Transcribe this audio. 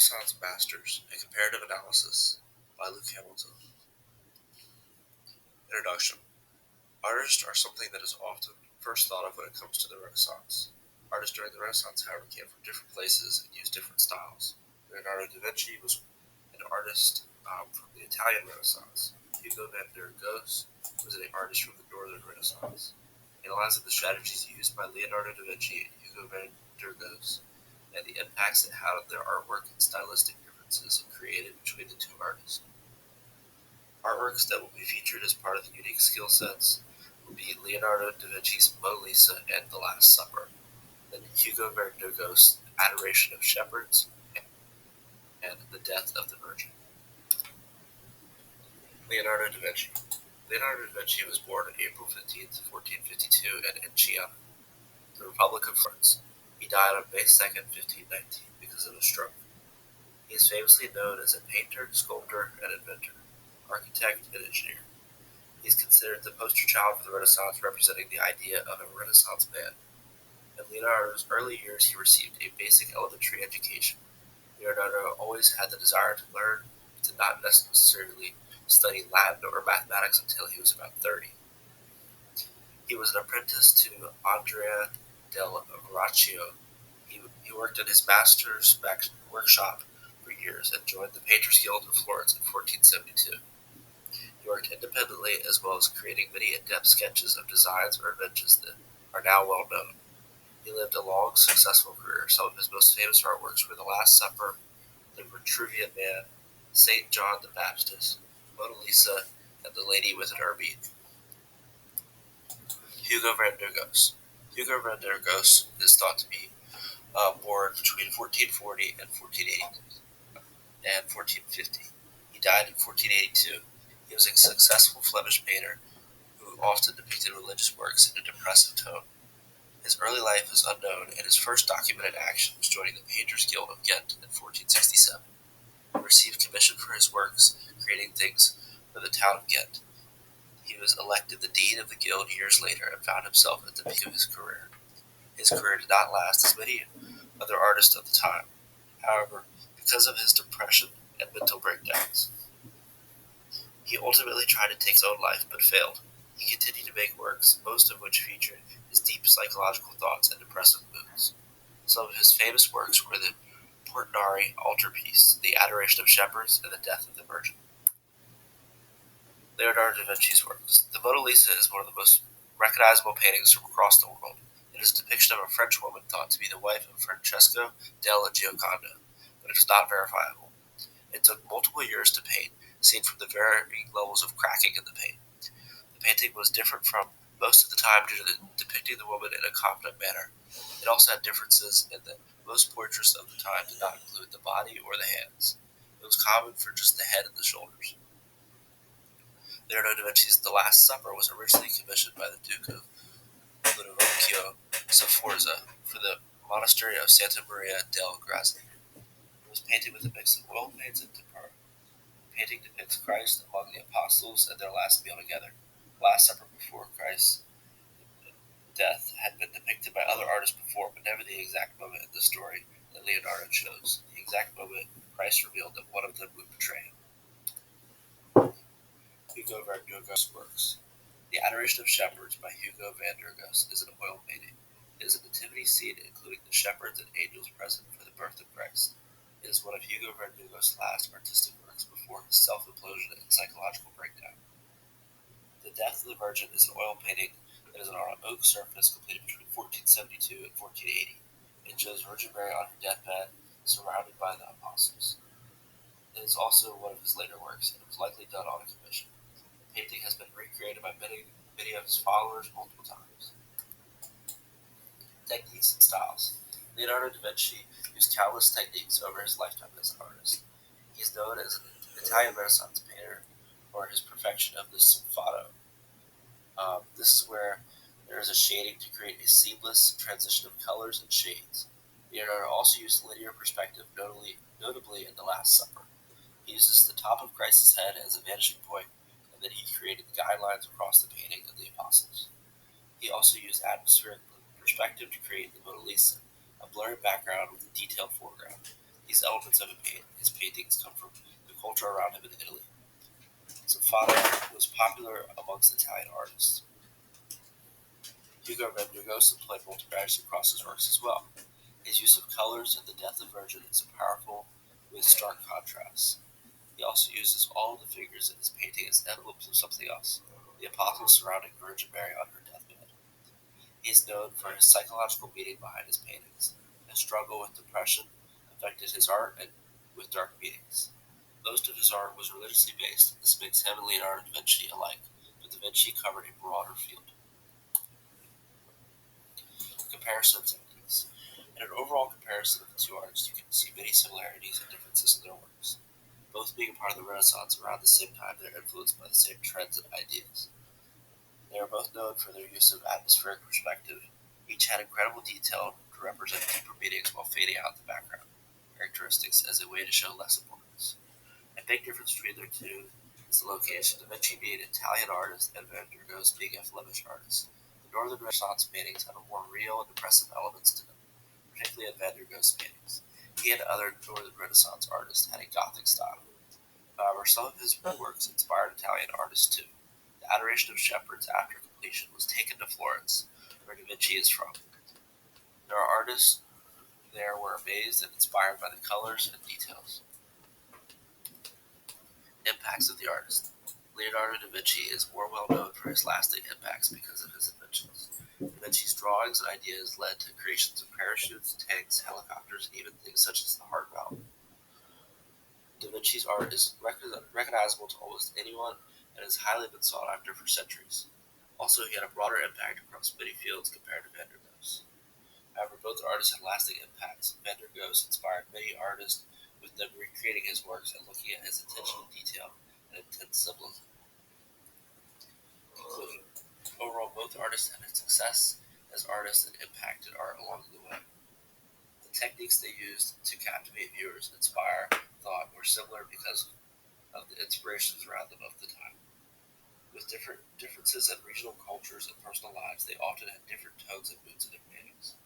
Renaissance Masters, A Comparative Analysis by Luke Hamilton. Introduction. Artists are something that is often first thought of when it comes to the Renaissance. Artists during the Renaissance, however, came from different places and used different styles. Leonardo da Vinci was an artist from the Italian Renaissance. Hugo van der Goes was an artist from the Northern Renaissance. Analyzing the strategies used by Leonardo da Vinci and Hugo van der Goes and the impacts it had on their artwork and stylistic differences it created between the two artists. Artworks that will be featured as part of the unique skill sets will be Leonardo da Vinci's Mona Lisa and The Last Supper, then Hugo van der Goes' Adoration of Shepherds, and The Death of the Virgin. Leonardo da Vinci. Leonardo da Vinci was born on April 15, 1452 in Chiana, the Republic of France. He died on May 2, 1519 because of a stroke. He is famously known as a painter, sculptor, and inventor, architect, and engineer. He is considered the poster child for the Renaissance, representing the idea of a Renaissance man. In Leonardo's early years, he received a basic elementary education. Leonardo always had the desire to learn, but did not necessarily study Latin or mathematics until he was about 30. He was an apprentice to Andrea del Verrocchio. He worked in his master's workshop for years and joined the Painters Guild of Florence in 1472. He worked independently as well as creating many in-depth sketches of designs or inventions that are now well known. He lived a long, successful career. Some of his most famous artworks were The Last Supper, The Vitruvian Man, St. John the Baptist, Mona Lisa, and The Lady with an Ermine. Hugo van der Goes. Hugo van der Goes is thought to be born between 1440 and 1450. He died in 1482. He was a successful Flemish painter who often depicted religious works in a depressive tone. His early life is unknown, and his first documented action was joining the Painters Guild of Ghent in 1467. He received commission for his works, creating things for the town of Ghent. He was elected the dean of the guild years later and found himself at the peak of his career. His career did not last as many other artists of the time, however, because of his depression and mental breakdowns. He ultimately tried to take his own life, but failed. He continued to make works, most of which featured his deep psychological thoughts and depressive moods. Some of his famous works were the Portinari altarpiece, The Adoration of Shepherds, and The Death of the Virgin. Leonardo da Vinci's works. The Mona Lisa is one of the most recognizable paintings from across the world. It is a depiction of a French woman thought to be the wife of Francesco della Gioconda, but it is not verifiable. It took multiple years to paint, seen from the varying levels of cracking in the paint. The painting was different from most of the time due to depicting the woman in a confident manner. It also had differences in that most portraits of the time did not include the body or the hands. It was common for just the head and the shoulders. Leonardo da Vinci's The Last Supper was originally commissioned by the Duke of Ludovico Sforza for the monastery of Santa Maria del Grazie. It was painted with a mix of oil paints and tempera. The painting depicts Christ among the apostles and their last meal together. The Last Supper before Christ's death had been depicted by other artists before, but never the exact moment in the story that Leonardo chose. The exact moment Christ revealed that one of them would betray him. Hugo van der Goes' works. The Adoration of Shepherds by Hugo van der Goes is an oil painting. It is a nativity scene including the shepherds and angels present for the birth of Christ. It is one of Hugo van der Goes' last artistic works before his self-implosion and psychological breakdown. The Death of the Virgin is an oil painting that is on an oak surface completed between 1472 and 1480. It shows Virgin Mary on her deathbed, surrounded by the apostles. It is also one of his later works, and it was likely done on a commission. The painting has been recreated by many of his followers multiple times. Techniques and styles. Leonardo da Vinci used countless techniques over his lifetime as an artist. He is known as an Italian Renaissance painter for his perfection of the sfumato. This is where there is a shading to create a seamless transition of colors and shades. Leonardo also used linear perspective, notably in The Last Supper. He uses the top of Christ's head as a vanishing point, and then he created guidelines across the painting of the apostles. He also used atmospheric perspective to create the Mona Lisa, a blurry background with a detailed foreground. These elements of his paintings come from the culture around him in Italy. Symphonic was popular amongst Italian artists. Hugo Vendragosa played multi-strategy across his works as well. His use of colors and the death of Virgin is powerful with stark contrasts. He also uses all of the figures in his painting as emblems of something else, the apostles surrounding Virgin Mary on her deathbed. He is known for his psychological meaning behind his paintings. His struggle with depression affected his art and with dark meanings. Most of his art was religiously based. This makes him and Leonardo da Vinci alike, but da Vinci covered a broader field. Comparison of techniques. In an overall comparison of the two artists, you can see many similarities and differences in their works. Both being part of the Renaissance around the same time, they're influenced by the same trends and ideas. They are both known for their use of atmospheric perspective. Each had incredible detail to represent deeper meanings while fading out the background characteristics as a way to show less importance. A big difference between their two is the location, Da Vinci being an Italian artist and Van der Goes being a Flemish artist. The Northern Renaissance paintings have a more real and impressive elements to them, particularly in Van der Goes paintings. He and other Northern Renaissance artists had a Gothic style. However, some of his works inspired Italian artists too. The Adoration of Shepherds after completion was taken to Florence, where Da Vinci is from. There are artists there were amazed and inspired by the colors and details. Impacts of the artist. Leonardo da Vinci is more well known for his lasting impacts because of his inventions. Da Vinci's drawings and ideas led to creations of parachutes, tanks, helicopters, and even things such as the heart valve. Da Vinci's art is recognizable to almost anyone and has highly been sought after for centuries. Also, he had a broader impact across many fields compared to Van der Goes. However, both artists had lasting impacts. Van der Goes inspired many artists, with them recreating his works and looking at his attention to detail and intense symbolism. Conclusion. Overall, both artists had success as artists and impacted art along the way. The techniques they used to captivate viewers and inspire thought were similar because of the inspirations around them of the time. With differences in regional cultures and personal lives, they often had different tones and moods in their paintings.